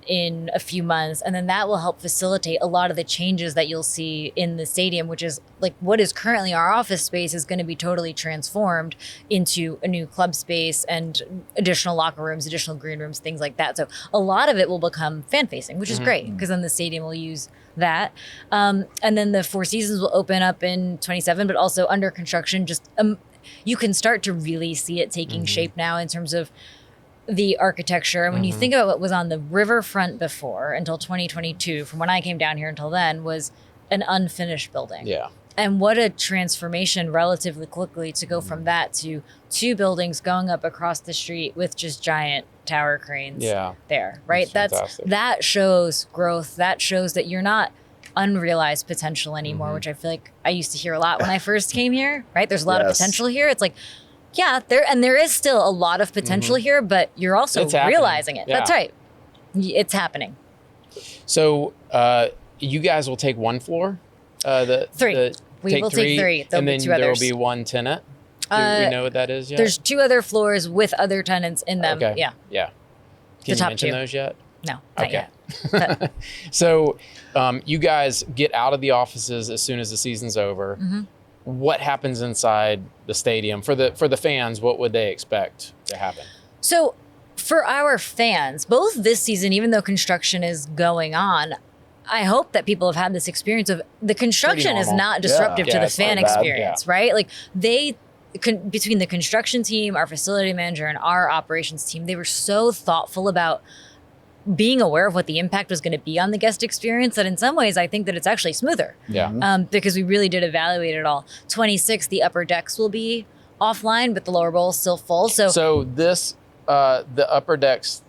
C: in a few months, and then that will help facilitate a lot of the changes that you'll see in the stadium, which is like what is currently our office space is going to be totally transformed into a new club space and additional locker rooms, additional green rooms, things like that. So a lot of it will become fan facing, which is great because then the stadium will use that. And then the Four Seasons will open up in 27, but also under construction. Just you can start to really see it taking shape now in terms of the architecture. And when you think about what was on the riverfront before until 2022, from when I came down here until then, was an unfinished building.
A: Yeah.
C: And what a transformation relatively quickly to go from that to two buildings going up across the street with just giant tower cranes there, right? That shows growth. That shows that you're not unrealized potential anymore, which I feel like I used to hear a lot when I first came here, right? There's a lot of potential here. It's like, yeah, there is still a lot of potential here, but you're also realizing it. Yeah. That's right. It's happening.
A: So you guys will take one floor?
C: Three. We will take three.
A: And then there will be one tenant? Do we know what that is yet?
C: There's two other floors with other tenants in them.
A: Okay.
C: Yeah.
A: Yeah. Can you mention those yet?
C: No, not yet.
A: So you guys get out of the offices as soon as the season's over. What happens inside the stadium for the fans? What would they expect to happen? So
C: for our fans, both this season, even though construction is going on, I hope that people have had this experience of the construction is not disruptive to the fan experience, right? Like between the construction team, our facility manager, and our operations team, they were so thoughtful about being aware of what the impact was going to be on the guest experience that in some ways I think that it's actually smoother. Yeah. Because we really did evaluate it all. 26, the upper decks will be offline, but the lower bowl is still full. So
A: this, the upper decks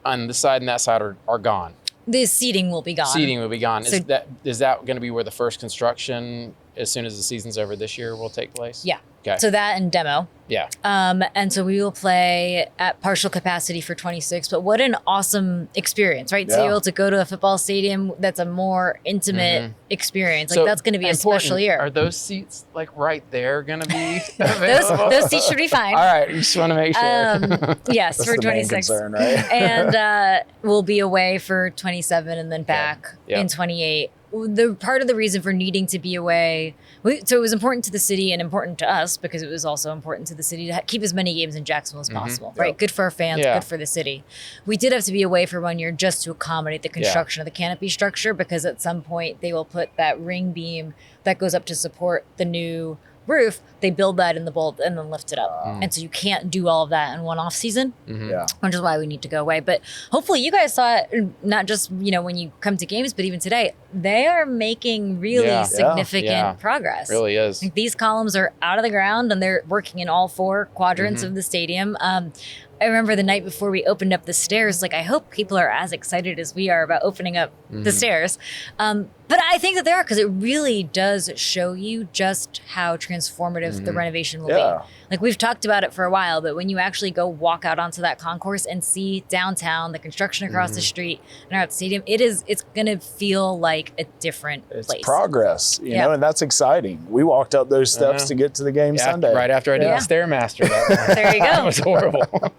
A: on this side and that side are gone.
C: The seating will be gone.
A: Seating will be gone. So, is that going to be where the first construction, as soon as the season's over this year, will take place?
C: Yeah.
A: Okay.
C: So that and demo.
A: Yeah.
C: And so we will play at partial capacity for 26, but what an awesome experience, right? Yeah. To be able to go to a football stadium that's a more intimate experience. Like that's going to be a special year.
A: Are those seats like right there going to be
C: those seats should be fine.
A: All right. You just want to make sure.
C: Yes,
B: that's
C: for
B: the
C: 26.
B: main concern, right?
C: And we'll be away for 27 and then back in 28. The part of the reason for needing to be away, so it was important to the city and important to us because it was also important to the city to keep as many games in Jacksonville as possible, right? Good for our fans, good for the city. We did have to be away for 1 year just to accommodate the construction of the canopy structure because at some point they will put that ring beam that goes up to support the new roof. They build that in the bolt and then lift it up. And so you can't do all of that in one off season, which is why we need to go away. But hopefully you guys saw it, not just, when you come to games, but even today, they are making really significant progress.
A: It really is.
C: Like these columns are out of the ground and they're working in all four quadrants of the stadium. I remember the night before we opened up the stairs, like I hope people are as excited as we are about opening up the stairs. But I think that they are because it really does show you just how transformative the renovation will be. Like we've talked about it for a while, but when you actually go walk out onto that concourse and see downtown, the construction across the street and our stadium, it's going to feel like a different place.
B: It's progress, you know, and that's exciting. We walked up those steps to get to the game Sunday.
A: Right after I did the Stairmaster.
C: There you go.
A: That was horrible.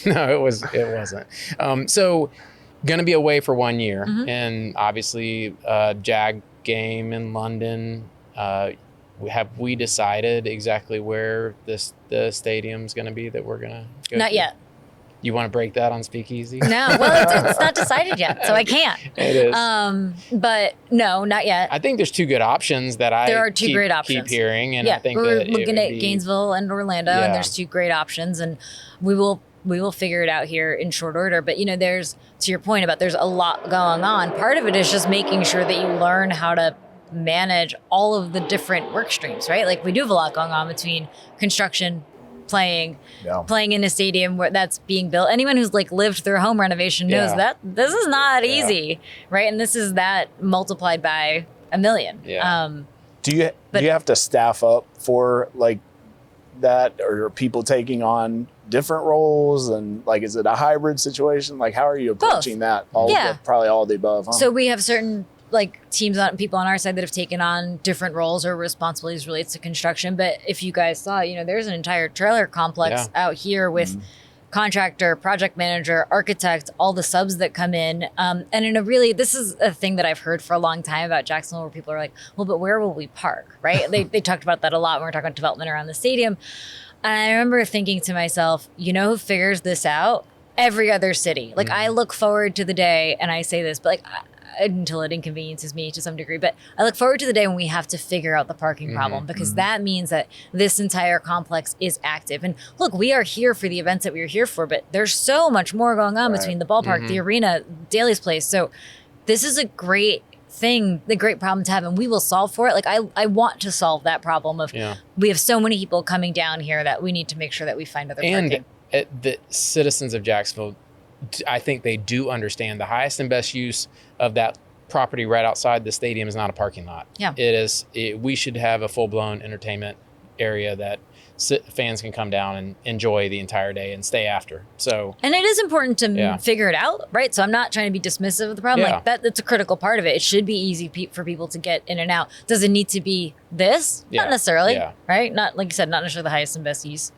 A: No, it wasn't. So going to be away for 1 year and obviously Jag game in London. Have we decided exactly where the stadium's going to be that we're going to go
C: Not
A: to?
C: yet.
A: You want to break that on Speakeasy?
C: No, well, it's not decided yet, so I can't.
A: It is.
C: But no, not yet.
A: I think there's two good options that
C: there are two great options.
A: keep hearing, and I think
C: we're
A: that
C: looking at Gainesville and Orlando, and there's two great options, and we will figure it out here in short order. But there's, to your point about there's a lot going on. Part of it is just making sure that you learn how to manage all of the different work streams, right? Like we do have a lot going on between construction, playing in a stadium where that's being built. Anyone who's like lived through a home renovation knows that this is not easy, right? And this is that multiplied by a million.
B: Yeah. Do you have to staff up for like that, or are people taking on different roles, and like is it a hybrid situation? Like how are you approaching that? Probably all of the above, huh?
C: So we have certain like people on our side that have taken on different roles or responsibilities related to construction. But if you guys saw, there's an entire trailer complex out here with contractor, project manager, architect, all the subs that come in. And this is a thing that I've heard for a long time about Jacksonville, where people are like, well, but where will we park? Right? They talked about that a lot when we're talking about development around the stadium. And I remember thinking to myself, who figures this out? Every other city. Like I look forward to the day, and I say this, but like until it inconveniences me to some degree, but I look forward to the day when we have to figure out the parking problem, because that means that this entire complex is active. And look, we are here for the events that we are here for, but there's so much more going on between the ballpark, the arena, Daly's Place. So this is a great thing, the great problem to have, and we will solve for it. Like I want to solve that problem of we have so many people coming down here that we need to make sure that we find other parking.
A: And the citizens of Jacksonville, I think they do understand the highest and best use of that property right outside the stadium is not a parking lot.
C: Yeah.
A: We should have a full-blown entertainment area that fans can come down and enjoy the entire day and stay after. And
C: it is important to figure it out, right? So I'm not trying to be dismissive of the problem. Like that's a critical part of it. It should be easy for people to get in and out. Does it need to be this? Not necessarily, right? Not, like you said, not necessarily the highest and best use.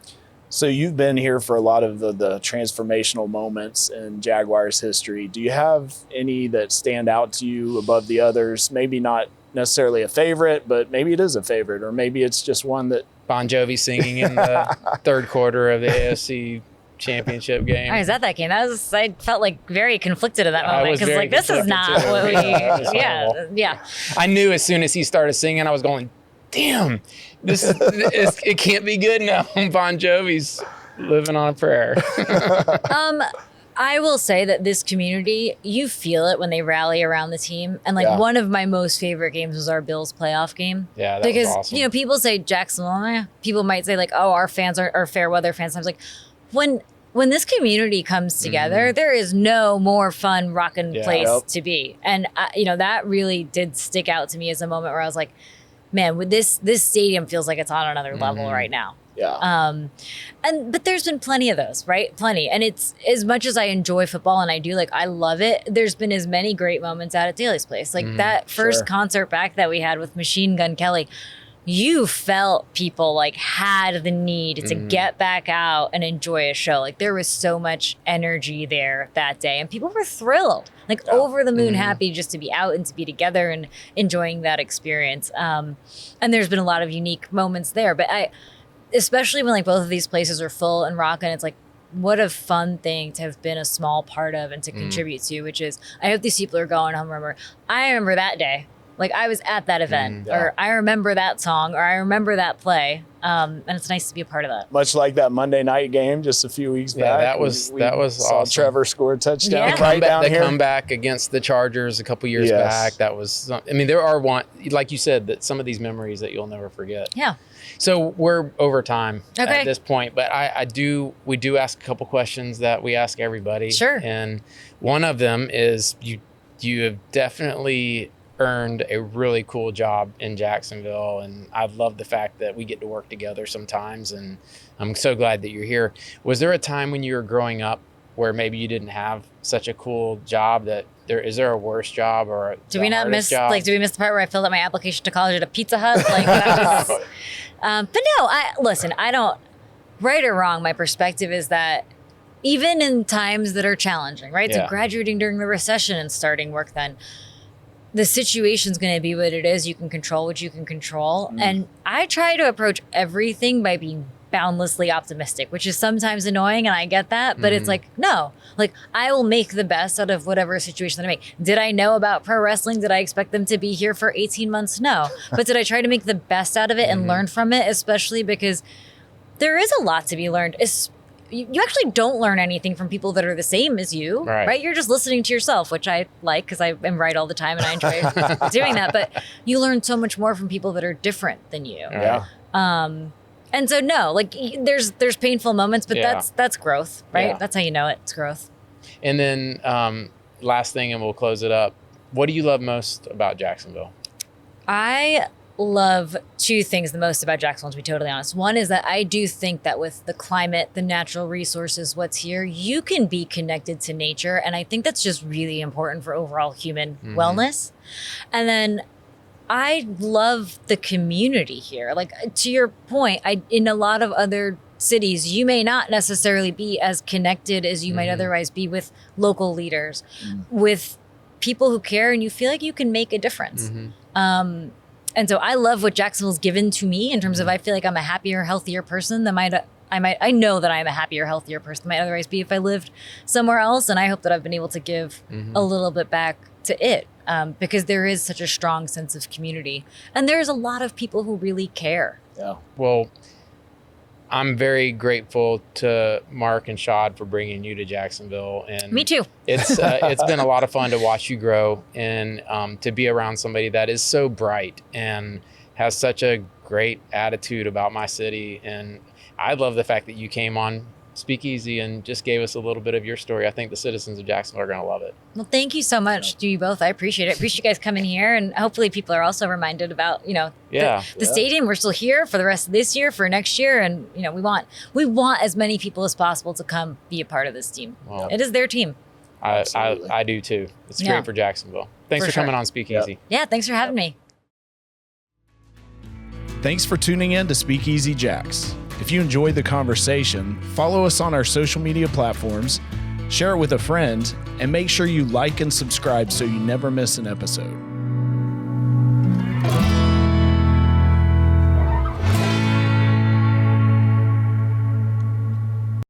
B: So you've been here for a lot of the transformational moments in Jaguars history. Do you have any that stand out to you above the others? Maybe not necessarily a favorite, but maybe it is a favorite, or maybe it's just one that...
A: Bon Jovi singing in the third quarter of the AFC championship game.
C: Is that game? I felt like very conflicted at that moment, because like this is not what we... Yeah.
A: I knew as soon as he started singing, I was going, damn, it can't be good now. Bon Jovi's living on a prayer.
C: I will say that this community, you feel it when they rally around the team. And one of my most favorite games was our Bills playoff game.
A: Yeah, that was awesome.
C: People say Jacksonville, people might say like, oh, our fans are fair weather fans. I was like, when this community comes together, there is no more fun rockin' place to be. And that really did stick out to me as a moment where I was like, man, with this stadium feels like it's on another level right now.
B: Yeah.
C: But there's been plenty of those, right? Plenty. And it's, as much as I enjoy football and I love it, there's been as many great moments out at Daly's Place. Like that first concert back that we had with Machine Gun Kelly, you felt people like had the need to get back out and enjoy a show. Like there was so much energy there that day, and people were thrilled, like over the moon happy just to be out and to be together and enjoying that experience. And there's been a lot of unique moments there, but especially when like both of these places are full and rocking, it's like, what a fun thing to have been a small part of and to contribute to, which is, I hope these people are going home. I remember that day. Like I was at that event, or I remember that song, or I remember that play. And it's nice to be a part of that.
B: Much like that Monday night game just a few weeks back.
A: That was awesome.
B: Trevor scored a touchdown right down here.
A: The comeback against the Chargers a couple years back. That was, there are like you said, that some of these memories that you'll never forget.
C: Yeah.
A: So we're over time at this point, but we do ask a couple questions that we ask everybody.
C: Sure.
A: And one of them is you have definitely earned a really cool job in Jacksonville, and I love the fact that we get to work together sometimes, and I'm so glad that you're here. Was there a time when you were growing up where maybe you didn't have such a cool job is there a worse job or
C: do we miss the part where I filled out my application to college at a Pizza Hut? Like that was, but no, I don't, right or wrong, my perspective is that even in times that are challenging, right? So graduating during the recession and starting work then, the situation's going to be what it is. You can control what you can control. And I try to approach everything by being boundlessly optimistic, which is sometimes annoying, and I get that, but it's like, no, like I will make the best out of whatever situation that I make. Did I know about pro wrestling? Did I expect them to be here for 18 months? No. But did I try to make the best out of it and learn from it, especially because there is a lot to be learned, you actually don't learn anything from people that are the same as you, right? You're just listening to yourself, which I like because I am right all the time and I enjoy doing that. But you learn so much more from people that are different than you.
B: Yeah.
C: And so no, like there's painful moments, but that's growth, right?
B: Yeah.
C: That's how you know it. It's growth.
A: And then last thing, and we'll close it up. What do you love most about Jacksonville? I
C: love two things the most about Jacksonville, to be totally honest. One is that I do think that with the climate, the natural resources, what's here, you can be connected to nature. And I think that's just really important for overall human wellness. And then I love the community here. Like, to your point, in a lot of other cities, you may not necessarily be as connected as you might otherwise be with local leaders, with people who care, and you feel like you can make a difference. And so I love what Jacksonville's given to me in terms of I feel like I'm a happier, healthier person than I know that I'm a happier, healthier person than I might otherwise be if I lived somewhere else. And I hope that I've been able to give a little bit back to it because there is such a strong sense of community. And there's a lot of people who really care.
B: Yeah.
A: Well, I'm very grateful to Mark and Shad for bringing you to Jacksonville. And
C: me too.
A: It's been a lot of fun to watch you grow and to be around somebody that is so bright and has such a great attitude about my city. And I love the fact that you came on Speakeasy and just gave us a little bit of your story. I think the citizens of Jacksonville are going to love it.
C: Well, thank you so much to you both. I appreciate it. I appreciate you guys coming here, and hopefully people are also reminded about, the stadium. We're still here for the rest of this year, for next year, and we want as many people as possible to come be a part of this team. Well, it is their team.
A: I do too. It's great for Jacksonville. Thanks for coming on Speakeasy.
C: Yeah, thanks for having me.
B: Thanks for tuning in to Speakeasy Jacks. If you enjoyed the conversation, follow us on our social media platforms, share it with a friend, and make sure you like and subscribe so you never miss an episode.